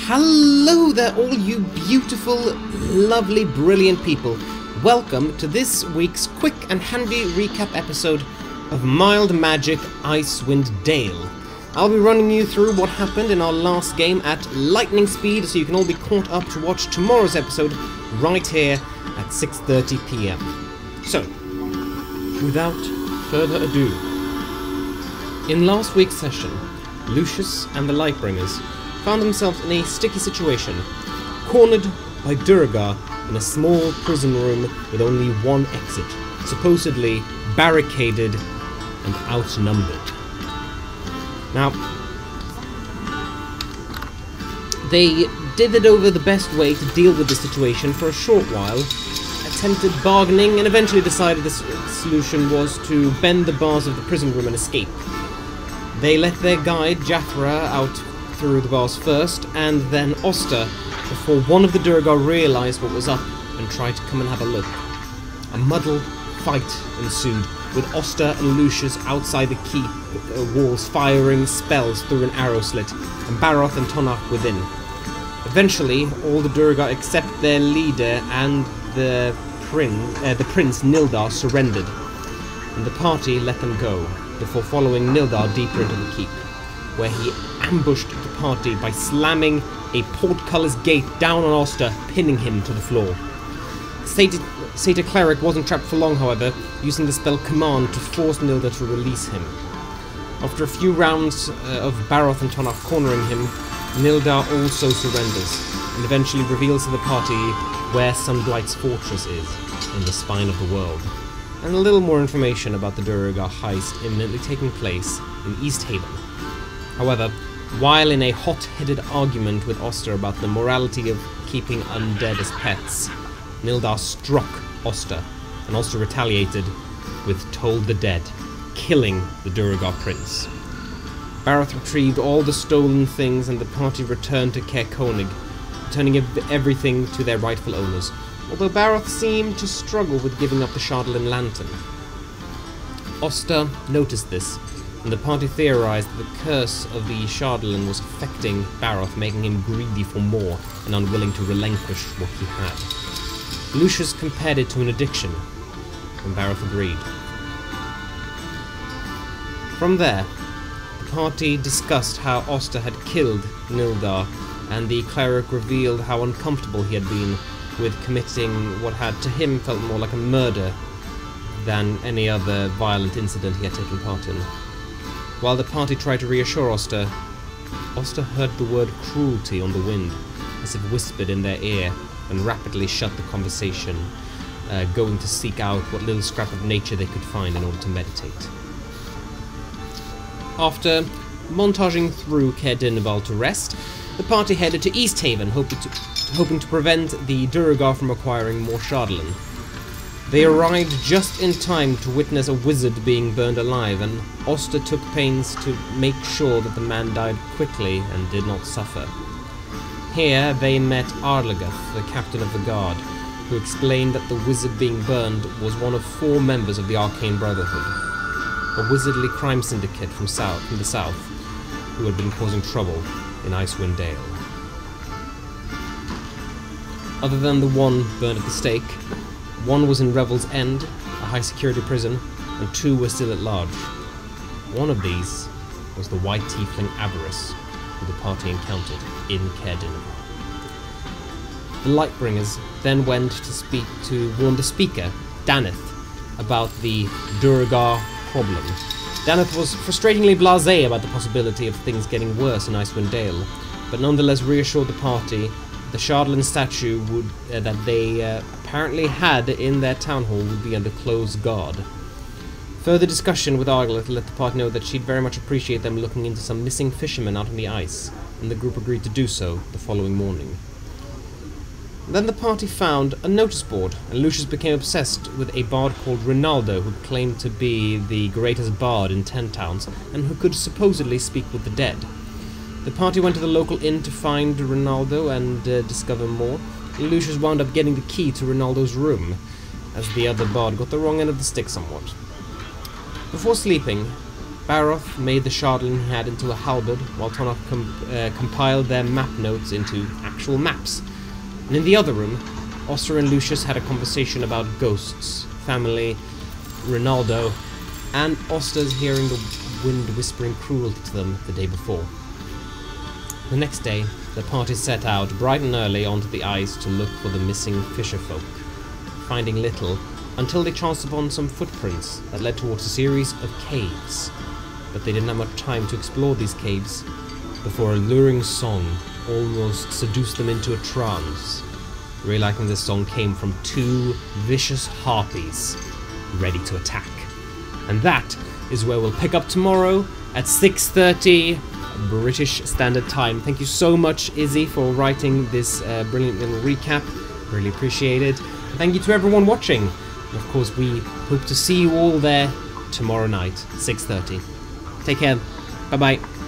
Hello there, all you beautiful, lovely, brilliant people. Welcome to this week's quick and handy recap episode of Mild Magic Icewind Dale. I'll be running you through what happened in our last game at lightning speed, so you can all be caught up to watch tomorrow's episode right here at 6:30 PM. So, without further ado, in last week's session, Lucius and the Lightbringers found themselves in a sticky situation, cornered by Durgar in a small prison room with only one exit, supposedly barricaded and outnumbered. Now, they dithered over the best way to deal with the situation for a short while, attempted bargaining, and eventually decided the solution was to bend the bars of the prison room and escape. They let their guide, Jathra, out through the bars first, and then Oster, before one of the Durgar realised what was up and tried to come and have a look. A muddled fight ensued, with Oster and Lucius outside the keep walls firing spells through an arrow slit, and Baroth and Tonach within. Eventually, all the Durgar except their leader and the prince Nildar surrendered, and the party let them go, before following Nildar deeper into the keep, where he ambushed the party by slamming a portcullis gate down on Oster, pinning him to the floor. Satyr Cleric wasn't trapped for long, however, using the spell Command to force Nildar to release him. After a few rounds of Baroth and Tonach cornering him, Nildar also surrenders, and eventually reveals to the party where Sunblight's fortress is, in the spine of the world, and a little more information about the Durgar heist imminently taking place in East Haven. However, while in a hot-headed argument with Oster about the morality of keeping undead as pets, Nildar struck Oster, and Oster retaliated with Toll the Dead, killing the Durgar prince. Baroth retrieved all the stolen things, and the party returned to Caer Konig, returning everything to their rightful owners, although Baroth seemed to struggle with giving up the Shardlin lantern. Oster noticed this, and the party theorized that the curse of the Shardlin was affecting Baroth, making him greedy for more and unwilling to relinquish what he had. Lucius compared it to an addiction, and Baroth agreed. From there, the party discussed how Oster had killed Nildar, and the cleric revealed how uncomfortable he had been with committing what had to him felt more like a murder than any other violent incident he had taken part in. While the party tried to reassure Oster, Oster heard the word cruelty on the wind, as if whispered in their ear, and rapidly shut the conversation, going to seek out what little scrap of nature they could find in order to meditate. After montaging through Caer Dineval to rest, the party headed to East Haven, hoping to prevent the Durgar from acquiring more Shardlin. They arrived just in time to witness a wizard being burned alive, and Oster took pains to make sure that the man died quickly and did not suffer. Here they met Arlagath, the captain of the guard, who explained that the wizard being burned was one of 4 members of the Arcane Brotherhood, a wizardly crime syndicate from the south, who had been causing trouble in Icewind Dale. Other than the one burned at the stake, 1 was in Revel's End, a high-security prison, and 2 were still at large. One of these was the white tiefling Avarice, who the party encountered in Caer Dineval. The Lightbringers then went to warn the speaker, Daneth, about the Durgar problem. Daneth was frustratingly blasé about the possibility of things getting worse in Icewind Dale, but nonetheless reassured the party the Shardlin statue that they apparently had in their town hall would be under close guard. Further discussion with Arlagath let the party know that she'd very much appreciate them looking into some missing fishermen out on the ice, and the group agreed to do so the following morning. Then the party found a notice board, and Lucius became obsessed with a bard called Rinaldo, who claimed to be the greatest bard in 10 towns, and who could supposedly speak with the dead. The party went to the local inn to find Rinaldo and discover more. Lucius wound up getting the key to Rinaldo's room, as the other bard got the wrong end of the stick somewhat. Before sleeping, Baroth made the shardling he had into a halberd, while Tonok compiled their map notes into actual maps. And in the other room, Oster and Lucius had a conversation about ghosts, family, Ronaldo, and Oster's hearing the wind whispering cruelty to them the day before. The next day, the party set out bright and early onto the ice to look for the missing fisherfolk, finding little until they chanced upon some footprints that led towards a series of caves. But they didn't have much time to explore these caves before a luring song almost seduced them into a trance. Realizing this song came from two vicious harpies ready to attack. And that is where we'll pick up tomorrow at 6:30 British Standard Time. Thank you so much, Izzy, for writing this brilliant little recap. Really appreciate it. And thank you to everyone watching. And of course, we hope to see you all there tomorrow night, 6:30. Take care. Bye-bye.